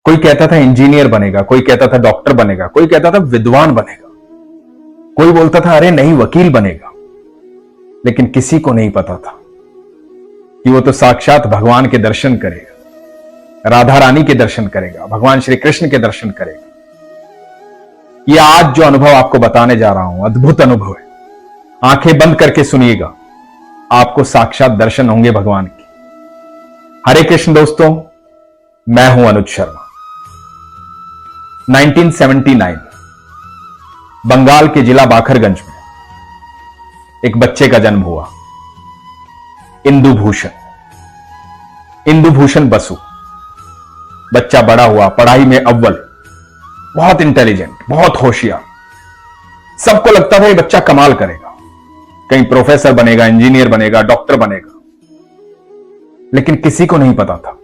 कोई कहता था इंजीनियर बनेगा, कोई कहता था डॉक्टर बनेगा, कोई कहता था विद्वान बनेगा, कोई बोलता था अरे नहीं वकील बनेगा। लेकिन किसी को नहीं पता था कि वो तो साक्षात भगवान के दर्शन करेगा, राधा रानी के दर्शन करेगा, भगवान श्री कृष्ण के दर्शन करेगा। ये आज जो अनुभव आपको बताने जा रहा हूं अद्भुत अनुभव है। आंखें बंद करके सुनिएगा, आपको साक्षात दर्शन होंगे भगवान के। हरे कृष्ण दोस्तों, मैं हूं अनुज शर्मा। 1979 बंगाल के जिला बाखरगंज में एक बच्चे का जन्म हुआ, इंदुभूषण बसु। बच्चा बड़ा हुआ, पढ़ाई में अव्वल, बहुत इंटेलिजेंट, बहुत होशियार। सबको लगता था ये बच्चा कमाल करेगा, कहीं प्रोफेसर बनेगा, इंजीनियर बनेगा, डॉक्टर बनेगा। लेकिन किसी को नहीं पता था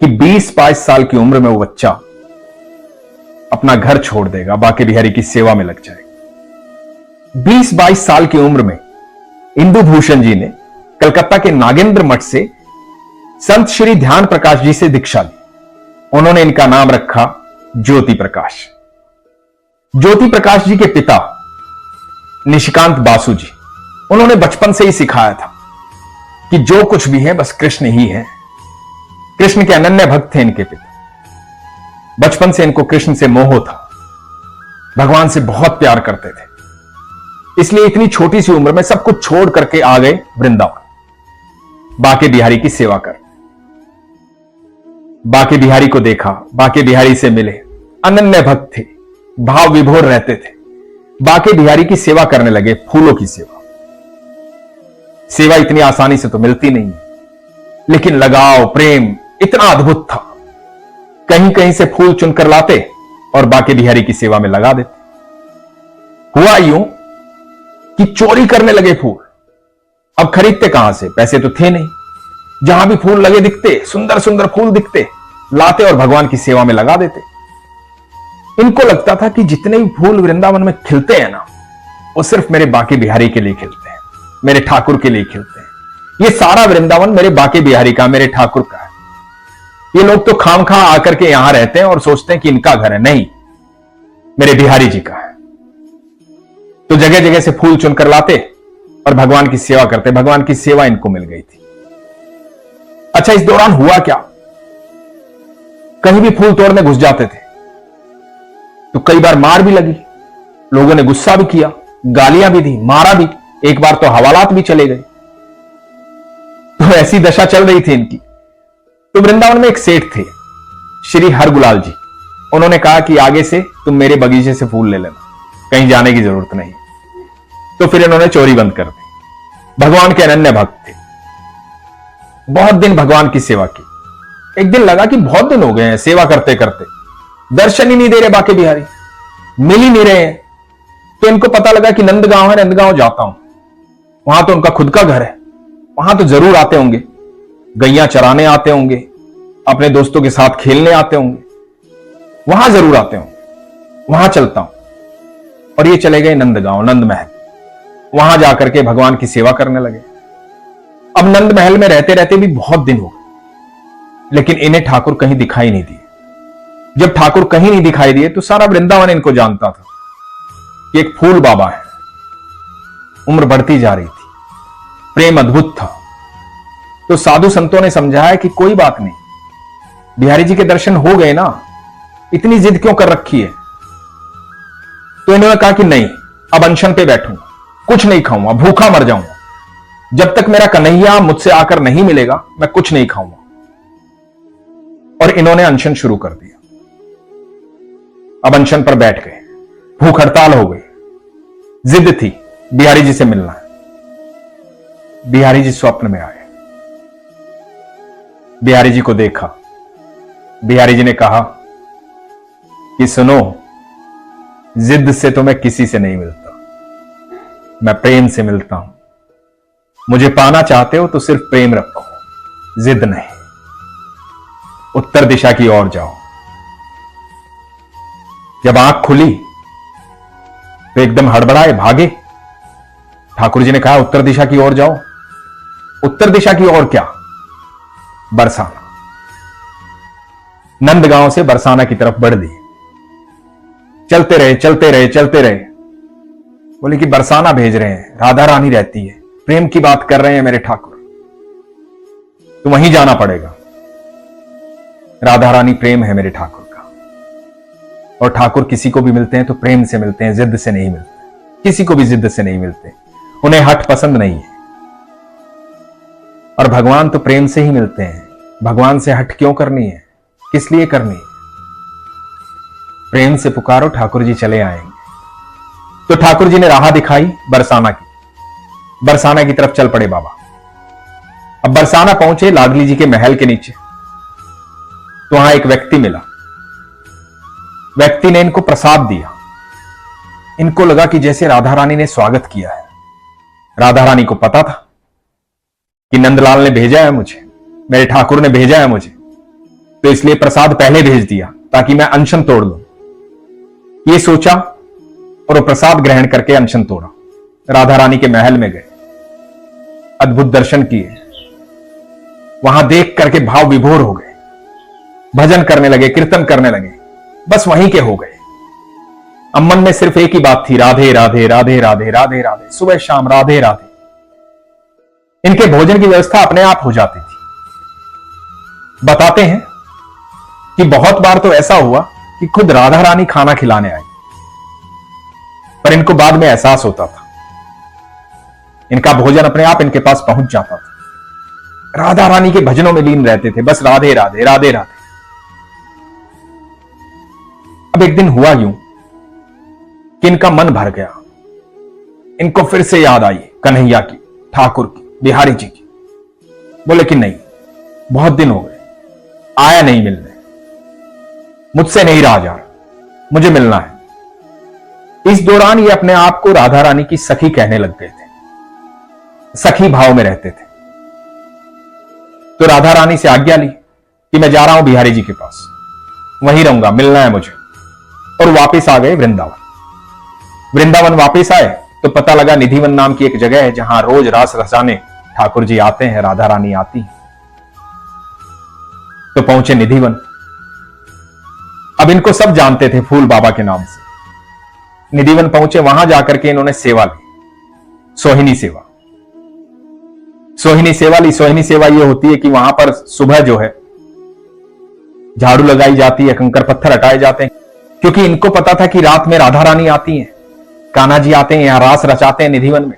कि 20-22 साल की उम्र में वो बच्चा अपना घर छोड़ देगा, बाके बिहारी की सेवा में लग जाएगा। 20-22 साल की उम्र में इंदुभूषण जी ने कलकत्ता के नागेंद्र मठ से संत श्री ध्यान प्रकाश जी से दीक्षा ली। उन्होंने इनका नाम रखा ज्योति प्रकाश। ज्योति प्रकाश जी के पिता निशिकांत बासु जी, उन्होंने बचपन से ही सिखाया था कि जो कुछ भी है बस कृष्ण ही है। कृष्ण के अनन्य भक्त थे इनके पिता। बचपन से इनको कृष्ण से मोह था, भगवान से बहुत प्यार करते थे। इसलिए इतनी छोटी सी उम्र में सब कुछ छोड़ करके आ गए वृंदावन, बाके बिहारी की सेवा कर। बाके बिहारी को देखा, बाके बिहारी से मिले, अनन्य भक्त थे, भाव विभोर रहते थे। बाके बिहारी की सेवा करने लगे, फूलों की सेवा। सेवा इतनी आसानी से तो मिलती नहीं है, लेकिन लगाव प्रेम इतना अद्भुत था। कहीं कहीं से फूल चुनकर लाते और बाके बिहारी की सेवा में लगा देते। हुआ यूं कि चोरी करने लगे फूल। अब खरीदते कहां से, पैसे तो थे नहीं। जहां भी फूल लगे दिखते, सुंदर सुंदर फूल दिखते, लाते और भगवान की सेवा में लगा देते। इनको लगता था कि जितने भी फूल वृंदावन में खिलते हैं ना, वो सिर्फ मेरे बाके बिहारी के लिए खिलते हैं, मेरे ठाकुर के लिए खिलते हैं। ये सारा वृंदावन मेरे बाके बिहारी का, मेरे ठाकुर का है। ये लोग तो खामखा आकर के यहां रहते हैं और सोचते हैं कि इनका घर है, नहीं, मेरे बिहारी जी का है। तो जगह जगह से फूल चुनकर लाते और भगवान की सेवा करते। भगवान की सेवा इनको मिल गई थी। अच्छा, इस दौरान हुआ क्या, कहीं भी फूल तोड़ने घुस जाते थे तो कई बार मार भी लगी। लोगों ने गुस्सा भी किया, गालियां भी दी, मारा भी। एक बार तो हवालात भी चले गए। तो ऐसी दशा चल रही थी इनकी। तो वृंदावन में एक सेठ थे, श्री हरगुलाल जी। उन्होंने कहा कि आगे से तुम मेरे बगीचे से फूल ले लेना, कहीं जाने की जरूरत नहीं। तो फिर इन्होंने चोरी बंद कर दी। भगवान के अनन्य भक्त थे, बहुत दिन भगवान की सेवा की। एक दिन लगा कि बहुत दिन हो गए हैं सेवा करते करते, दर्शन ही नहीं दे रहे बाके बिहारी, मिल ही नहीं रहे हैं। तो इनको पता लगा कि नंदगांव है, नंदगांव जाता हूं। वहां तो उनका खुद का घर है, वहां तो जरूर आते होंगे, गैया चराने आते होंगे, अपने दोस्तों के साथ खेलने आते होंगे, वहां जरूर आते होंगे, वहां चलता हूं। और ये चले गए नंदगांव, नंद महल। वहां जाकर के भगवान की सेवा करने लगे। अब नंद महल में रहते रहते भी बहुत दिन हो गए, लेकिन इन्हें ठाकुर कहीं दिखाई नहीं दिए। जब ठाकुर कहीं नहीं दिखाई दिए तो सारा वृंदावन इनको जानता था कि एक फूल बाबा है। उम्र बढ़ती जा रही थी, प्रेम अद्भुत था। तो साधु संतों ने समझाया कि कोई बात नहीं, बिहारी जी के दर्शन हो गए ना, इतनी जिद क्यों कर रखी है। तो इन्होंने कहा कि नहीं, अब अनशन पे बैठूंगा, कुछ नहीं खाऊंगा, भूखा मर जाऊंगा। जब तक मेरा कन्हैया मुझसे आकर नहीं मिलेगा मैं कुछ नहीं खाऊंगा। और इन्होंने अनशन शुरू कर दिया। अब अनशन पर बैठ गए, भूख हड़ताल हो गई, जिद थी बिहारी जी से मिलना है। बिहारी जी स्वप्न में आए, बिहारी जी को देखा। बिहारी जी ने कहा कि सुनो, जिद से तो मैं किसी से नहीं मिलता, मैं प्रेम से मिलता हूं। मुझे पाना चाहते हो तो सिर्फ प्रेम रखो, जिद नहीं। उत्तर दिशा की ओर जाओ। जब आंख खुली तो एकदम हड़बड़ाए, भागे। ठाकुर जी ने कहा उत्तर दिशा की ओर जाओ। उत्तर दिशा की ओर क्या? बरसाना। नंदगांव से बरसाना की तरफ बढ़ दिए। चलते रहे चलते रहे चलते रहे। बोले कि बरसाना भेज रहे हैं, राधा रानी रहती है, प्रेम की बात कर रहे हैं मेरे ठाकुर, तो वहीं जाना पड़ेगा। राधा रानी प्रेम है मेरे ठाकुर का, और ठाकुर किसी को भी मिलते हैं तो प्रेम से मिलते हैं, जिद से नहीं मिलते, किसी को भी जिद से नहीं मिलते, उन्हें हट पसंद नहीं है। और भगवान तो प्रेम से ही मिलते हैं, भगवान से हट क्यों करनी है, किस लिए करनी है? प्रेम से पुकारो, ठाकुर जी चले आएंगे। तो ठाकुर जी ने राह दिखाई बरसाना की, बरसाना की तरफ चल पड़े बाबा। अब बरसाना पहुंचे लाडली जी के महल के नीचे, तो वहां एक व्यक्ति मिला। व्यक्ति ने इनको प्रसाद दिया। इनको लगा कि जैसे राधा रानी ने स्वागत किया है। राधा रानी को पता था कि नंदलाल ने भेजा है मुझे, मेरे ठाकुर ने भेजा है मुझे, तो इसलिए प्रसाद पहले भेज दिया ताकि मैं अनशन तोड़ लूं। ये सोचा और वो प्रसाद ग्रहण करके अनशन तोड़ा। राधा रानी के महल में गए, अद्भुत दर्शन किए, वहां देख करके भाव विभोर हो गए, भजन करने लगे, कीर्तन करने लगे, बस वहीं के हो गए। अब मन में सिर्फ एक ही बात थी, राधे राधे राधे राधे राधे राधे, सुबह शाम राधे राधे। इनके भोजन की व्यवस्था अपने आप हो जाती थी। बताते हैं कि बहुत बार तो ऐसा हुआ कि खुद राधा रानी खाना खिलाने आई, पर इनको बाद में एहसास होता था, इनका भोजन अपने आप इनके पास पहुंच जाता था। राधा रानी के भजनों में लीन रहते थे, बस राधे राधे राधे राधे। अब एक दिन हुआ यूं कि इनका मन भर गया, इनको फिर से याद आई कन्हैया की, ठाकुर की, बिहारी जी की। बोले कि नहीं, बहुत दिन हो गए, आया नहीं मिलने, मुझसे नहीं रहा जा रहा, मुझे मिलना है। इस दौरान ये अपने आप को राधा रानी की सखी कहने लग गए थे, सखी भाव में रहते थे। तो राधा रानी से आज्ञा ली कि मैं जा रहा हूं बिहारी जी के पास, वहीं रहूंगा, मिलना है मुझे। और वापस आ गए वृंदावन। वृंदावन वापस आए तो पता लगा निधिवन नाम की एक जगह है जहां रोज रास रचाने ठाकुर जी आते हैं, राधा रानी आती है। तो पहुंचे निधिवन। अब इनको सब जानते थे फूल बाबा के नाम से। निधिवन पहुंचे, वहां जाकर के इन्होंने सेवा ली, सोहिनी सेवा। सोहिनी सेवा ली। सोहिनी सेवा यह होती है कि वहां पर सुबह जो है झाड़ू लगाई जाती है, कंकर पत्थर हटाए जाते हैं, क्योंकि इनको पता था कि रात में राधा रानी आती हैं, कान्हा जी आते हैं, यहां रास रचाते हैं निधिवन में।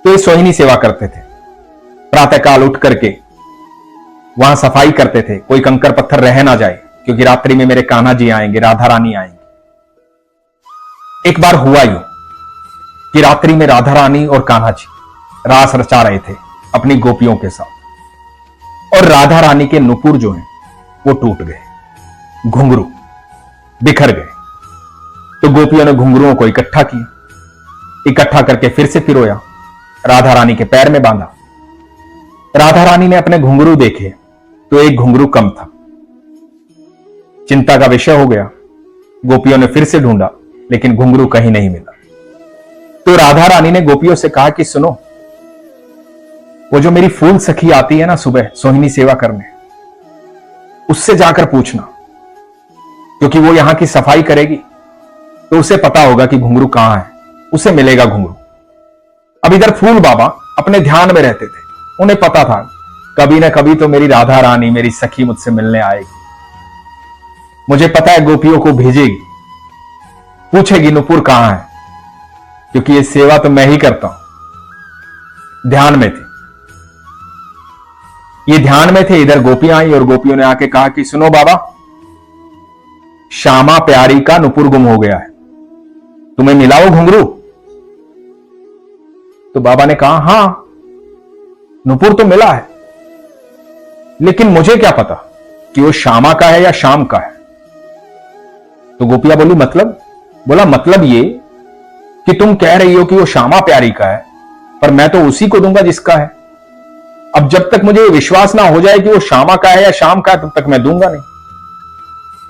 तो ये सोहिनी सेवा करते थे। प्रातःकाल उठ करके वहां सफाई करते थे, कोई कंकर पत्थर रह ना जाए, क्योंकि रात्रि में मेरे कान्हा जी आएंगे, राधा रानी आएंगे। एक बार हुआ यूं कि रात्रि में राधा रानी और कान्हा जी रास रचा रहे थे अपनी गोपियों के साथ, और राधा रानी के नुपुर जो हैं वो टूट गए, घुंघरू बिखर गए। तो गोपियों ने घुंघरुओं को इकट्ठा किया, इकट्ठा करके फिर से पिरोया, राधा रानी के पैर में बांधा। राधा रानी ने अपने घुंघरू देखे तो एक घुंघरू कम था। चिंता का विषय हो गया। गोपियों ने फिर से ढूंढा, लेकिन घुंघरू कहीं नहीं मिला। तो राधा रानी ने गोपियों से कहा कि सुनो, वो जो मेरी फूल सखी आती है ना सुबह सोहिनी सेवा करने, उससे जाकर पूछना, क्योंकि वो यहां की सफाई करेगी, तो उसे पता होगा कि घुंघरू कहां है, उसे मिलेगा घुंघरू। अब इधर फूल बाबा अपने ध्यान में रहते थे, उन्हें पता था कभी ना कभी तो मेरी राधा रानी, मेरी सखी मुझसे मिलने आएगी, मुझे पता है गोपियों को भेजेगी, पूछेगी नुपुर कहां है, क्योंकि ये सेवा तो मैं ही करता हूं। ध्यान में थे, ये ध्यान में थे। इधर गोपियां आई और गोपियों ने आके कहा कि सुनो बाबा, श्यामा प्यारी का नुपुर गुम हो गया है, तुम्हें मिला वो घुंघरू? तो बाबा ने कहा हां, नुपुर तो मिला है, लेकिन मुझे क्या पता कि वो श्यामा का है या शाम का है। तो गोपियां बोली मतलब? बोला मतलब ये कि तुम कह रही हो कि वो श्यामा प्यारी का है, पर मैं तो उसी को दूंगा जिसका है। अब जब तक मुझे विश्वास ना हो जाए कि वो श्यामा का है या शाम का है, तब तक मैं दूंगा नहीं।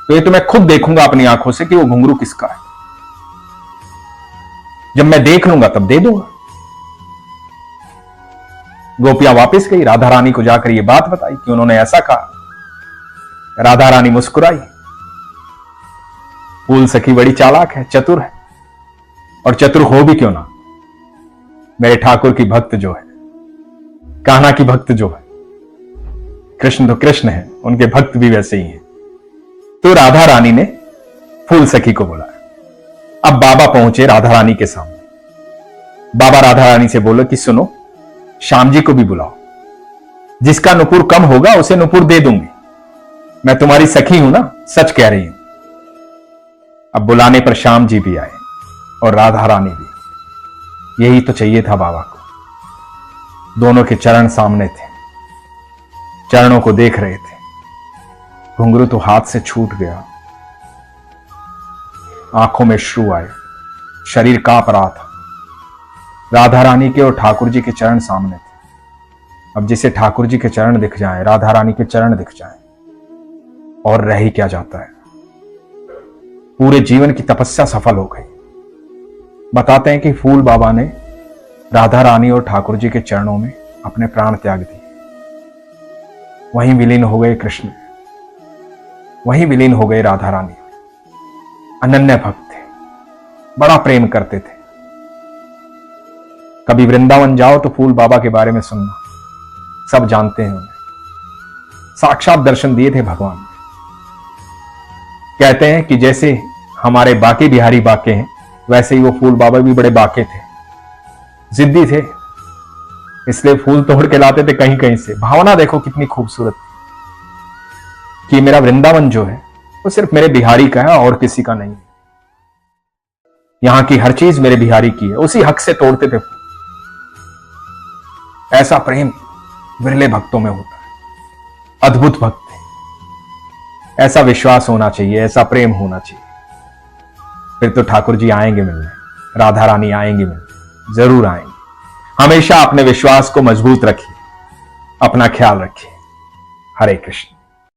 तो ये तो मैं खुद देखूंगा अपनी आंखों से कि वो घुंघरू किसका है। जब मैं देख लूंगा तब दे दूंगा। गोपियां वापस गई, राधा रानी को जाकर ये बात बताई कि उन्होंने ऐसा कहा। राधा रानी मुस्कुराई। फूल सखी बड़ी चालाक है, चतुर है, और चतुर हो भी क्यों ना, मेरे ठाकुर की भक्त जो है, कान्हा की भक्त जो है, कृष्ण तो कृष्ण है, उनके भक्त भी वैसे ही हैं। तो राधा रानी ने फूल सखी को बुलाया। अब बाबा पहुंचे राधा रानी के सामने। बाबा राधा रानी से बोले कि सुनो, श्याम जी को भी बुलाओ, जिसका नुपुर कम होगा उसे नुपुर दे दूंगी, मैं तुम्हारी सखी हूं ना, सच कह रही हूं। अब बुलाने पर श्याम जी भी आए और राधा रानी भी। यही तो चाहिए था बाबा को। दोनों के चरण सामने थे, चरणों को देख रहे थे। घुंघरू तो हाथ से छूट गया, आंखों में श्रु आए, शरीर कांप रहा था। राधा रानी के और ठाकुर जी के चरण सामने थे। अब जिसे ठाकुर जी के चरण दिख जाएं, राधा रानी के चरण दिख जाएं, और रह ही क्या जाता है। पूरे जीवन की तपस्या सफल हो गई। बताते हैं कि फूल बाबा ने राधा रानी और ठाकुर जी के चरणों में अपने प्राण त्याग दिए। वहीं विलीन हो गए कृष्ण, वहीं विलीन हो गए राधा रानी। अनन्य भक्त थे, बड़ा प्रेम करते थे। कभी वृंदावन जाओ तो फूल बाबा के बारे में सुनना, सब जानते हैं उन्हें। साक्षात दर्शन दिए थे भगवान ने। कहते हैं कि जैसे हमारे बाके बिहारी बाके हैं, वैसे ही वो फूल बाबा भी बड़े बाके थे, जिद्दी थे, इसलिए फूल तोड़ के लाते थे कहीं कहीं से। भावना देखो कितनी खूबसूरत थी कि मेरा वृंदावन जो है वो सिर्फ मेरे बिहारी का है और किसी का नहीं है। यहां की हर चीज मेरे बिहारी की है, उसी हक से तोड़ते थे। ऐसा प्रेम विरले भक्तों में होता है, अद्भुत भक्त है। ऐसा विश्वास होना चाहिए, ऐसा प्रेम होना चाहिए। फिर तो ठाकुर जी आएंगे मिलने, राधा रानी आएंगे मिलने, जरूर आएंगे। हमेशा अपने विश्वास को मजबूत रखिए, अपना ख्याल रखिए। हरे कृष्ण।